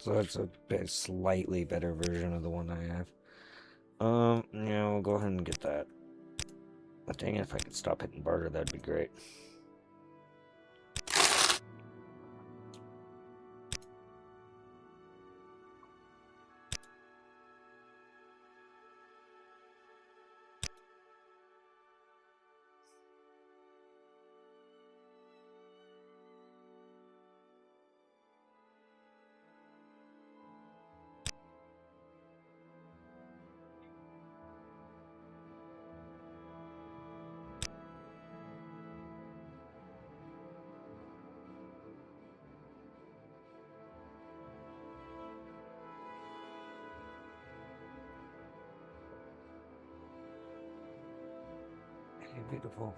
So that's a slightly better version of the one I have. Yeah, we'll go ahead and get that. But dang it, if I could stop hitting barter, that'd be great. Hey, beautiful.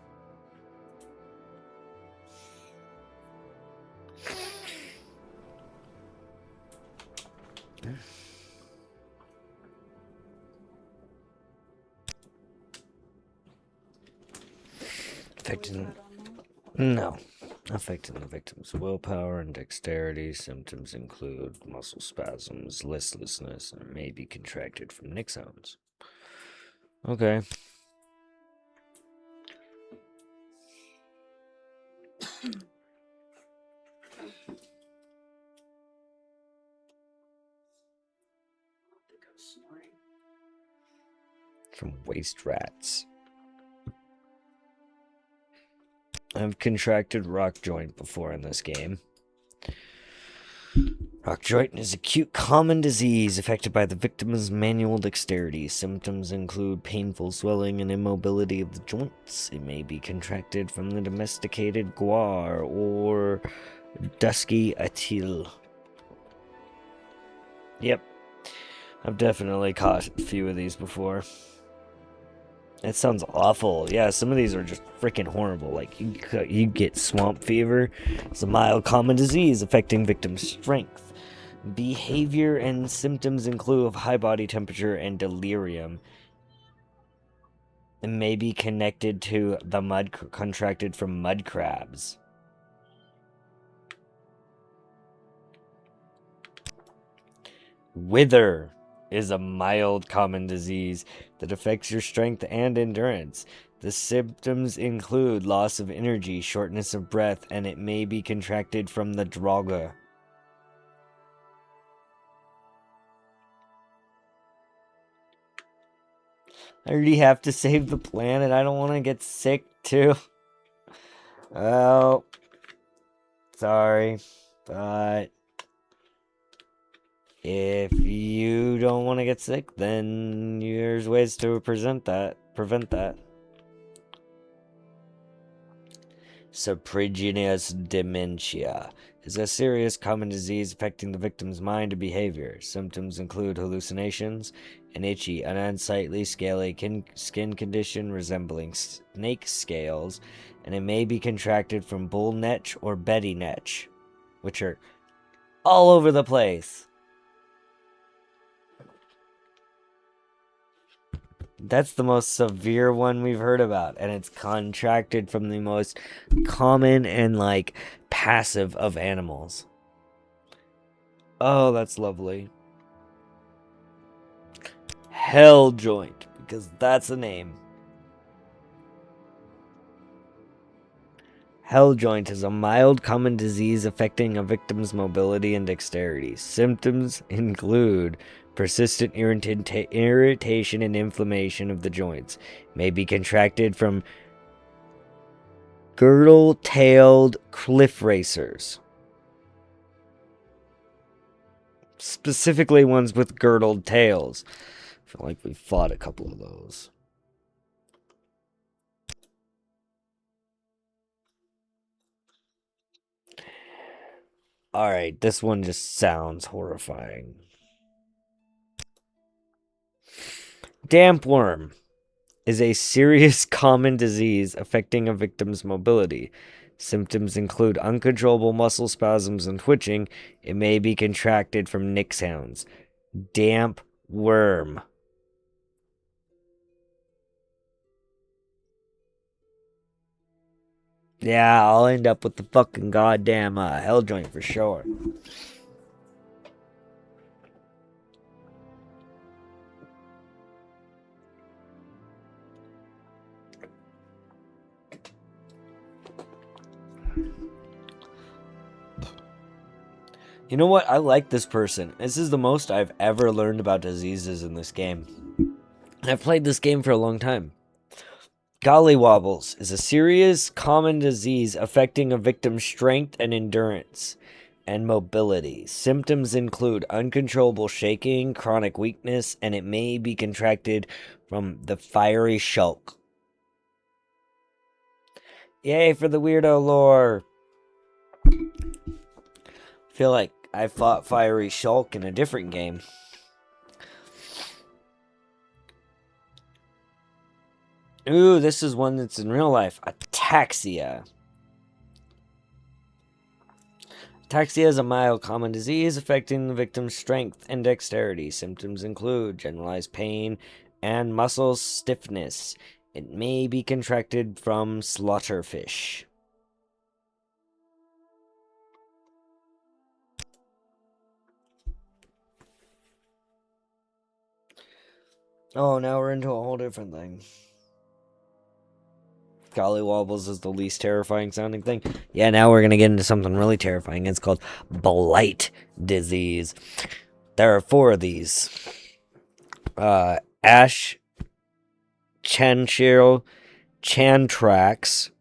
Affecting... No. Affecting the victim's willpower and dexterity. Symptoms include muscle spasms, listlessness, and may be contracted from nick sounds. Okay. From waste rats. I've contracted rock joint before in this game. Rock joint is acute common disease affected by the victim's manual dexterity. Symptoms include painful swelling and immobility of the joints. It may be contracted from the domesticated guar or dusky atil. Yep. I've definitely caught a few of these before. It sounds awful. Yeah, some of these are just freaking horrible. Like, you get swamp fever. It's a mild common disease affecting victims' strength. Behavior and symptoms include high body temperature and delirium. It may be connected to the mud contracted from mud crabs. Wither is a mild common disease that affects your strength and endurance. The symptoms include loss of energy, shortness of breath, and it may be contracted from the Draugr. I already have to save the planet. I don't want to get sick, too. Oh. Sorry. But if you don't want to get sick, then there's ways to prevent that. Serpiginous dementia is a serious common disease affecting the victim's mind and behavior. Symptoms include hallucinations, an itchy, an unsightly, scaly skin condition resembling snake scales, and it may be contracted from bull netch or Betty netch, which are all over the place. That's the most severe one we've heard about, and it's contracted from the most common and, like, passive of animals. Oh, that's lovely. Hell joint, because that's a name. Hell joint is a mild common disease affecting a victim's mobility and dexterity. Symptoms include persistent irritation and inflammation of the joints. May be contracted from girdle-tailed cliff racers. Specifically ones with girdled tails. I feel like we fought a couple of those. Alright, this one just sounds horrifying. Dampworm is a serious common disease affecting a victim's mobility. Symptoms include uncontrollable muscle spasms and twitching. It may be contracted from nick sounds. Damp worm. Yeah, I'll end up with the fucking goddamn hell joint for sure. You know what? I like this person. This is the most I've ever learned about diseases in this game. I've played this game for a long time. Gollywobbles is a serious common disease affecting a victim's strength and endurance and mobility. Symptoms include uncontrollable shaking, chronic weakness, and it may be contracted from the fiery shulk. Yay for the weirdo lore! I feel like I fought Fiery Shulk in a different game. Ooh, this is one that's in real life. Ataxia. Ataxia is a mild common disease affecting the victim's strength and dexterity. Symptoms include generalized pain and muscle stiffness. It may be contracted from slaughterfish. Oh, now we're into a whole different thing. Gollywobbles is the least terrifying sounding thing. Yeah, now we're going to get into something really terrifying. It's called blight disease. There are 4 of these. Ash, Chanchil, Chantrax,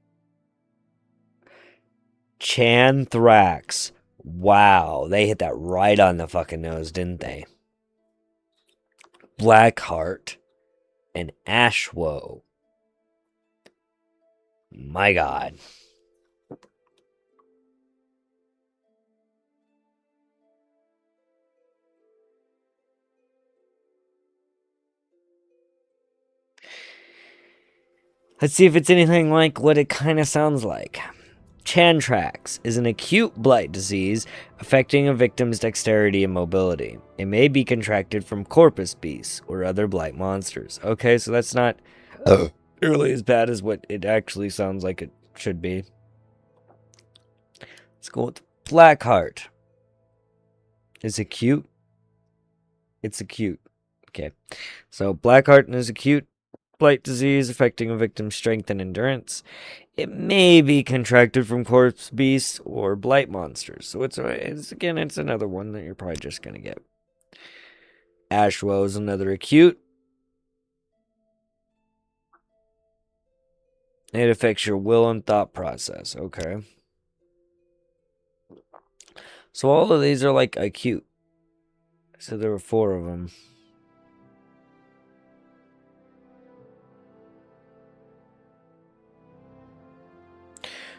Chanthrax. Wow, they hit that right on the fucking nose, didn't they? Blackheart and Ashwoe. My God. Let's see if it's anything like what it kind of sounds like. Chantrax is an acute blight disease affecting a victim's dexterity and mobility. It may be contracted from corpus beasts or other blight monsters. Okay, so that's not nearly as bad as what it actually sounds like it should be. Let's go with Blackheart. Is acute? It's acute. Okay, so Blackheart is acute blight disease affecting a victim's strength and endurance. It may be contracted from corpse beasts or blight monsters. So it's another one that you're probably just gonna get. Ashwoe is another acute. It affects your will and thought process. Okay. So all of these are like acute. So there were 4 of them.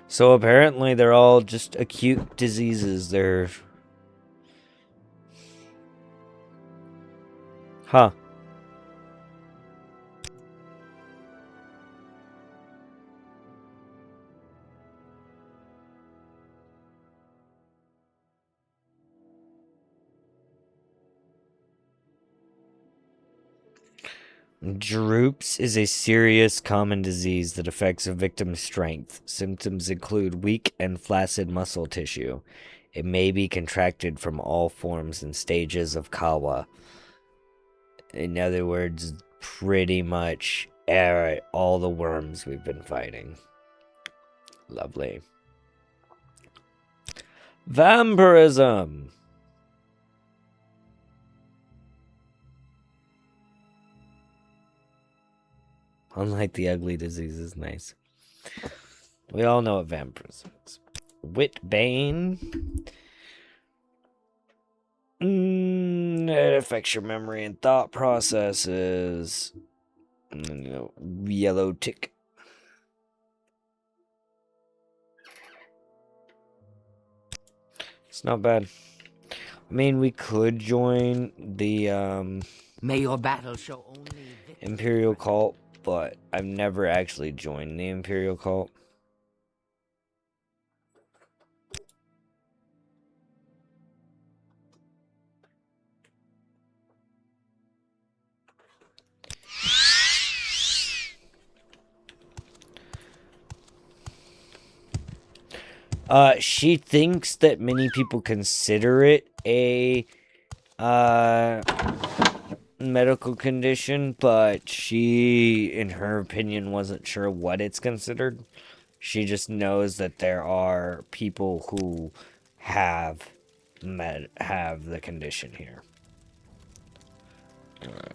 So apparently they're all just acute diseases. They're... Huh. Droops is a serious common disease that affects a victim's strength. Symptoms include weak and flaccid muscle tissue. It may be contracted from all forms and stages of Kawa. In other words, pretty much all the worms we've been fighting. Lovely. Vampirism. Unlike the ugly diseases, nice. We all know what vampirism is. Witbane. It affects your memory and thought processes. Yellow tick. It's not bad. I mean, we could join the May your battle show only Imperial cult, but I've never actually joined the Imperial cult. She thinks that many people consider it a medical condition, but she, in her opinion, wasn't sure what it's considered. She just knows that there are people who have have the condition here. Alright.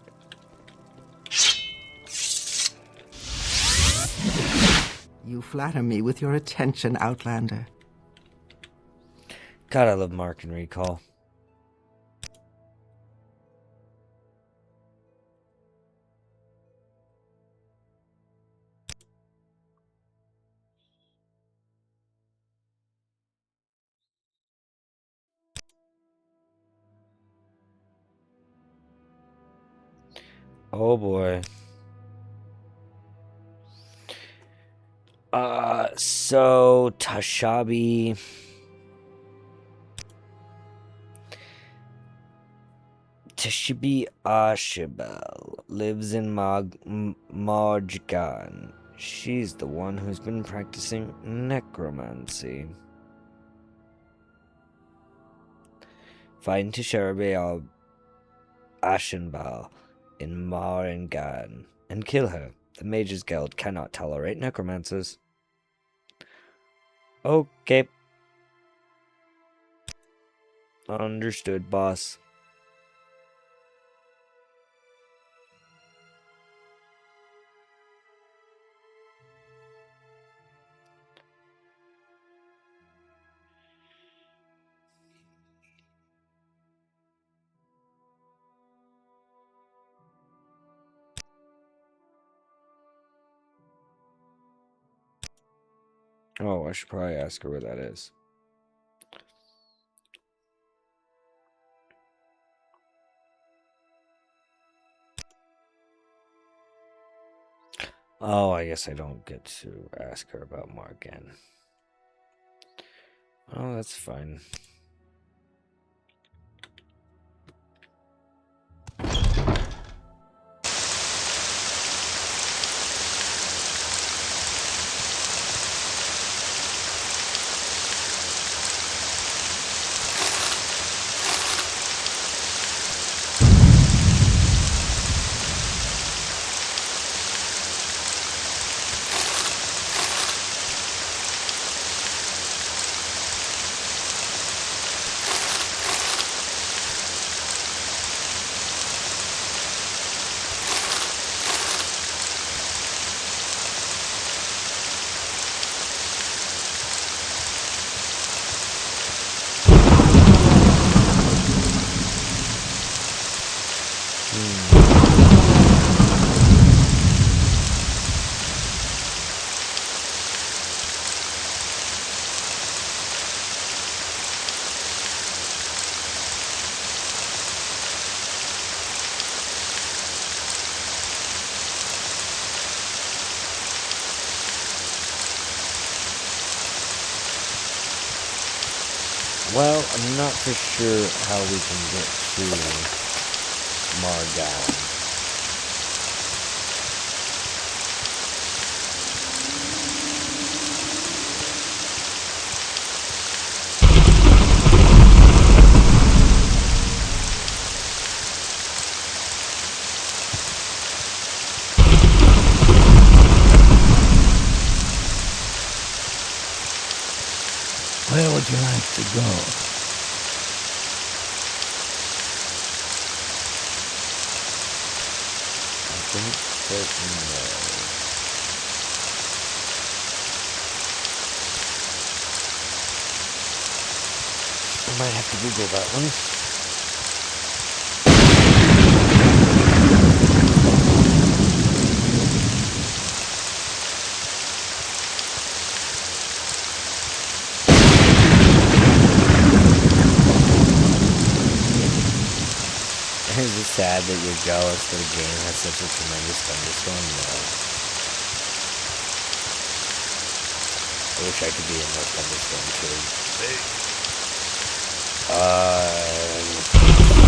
You flatter me with your attention, Outlander. God, I love Mark and Recall. Oh boy. So Tashabi Ashibel lives in Marjgan. She's the one who's been practicing necromancy. Find Tisharabe Ashenbal in Marengan and kill her. The Mages Guild cannot tolerate necromancers. Okay. Understood, boss. Oh, I should probably ask her where that is. Oh, I guess I don't get to ask her about Margan. Oh, that's fine. Well, I'm not for sure how we can get to Margan. Where would you like to go? I don't fucking know. I might have to Google that one. Is it sad that you're jealous that a game has such a tremendous thunderstorm? No. I wish I could be in that thunderstorm too.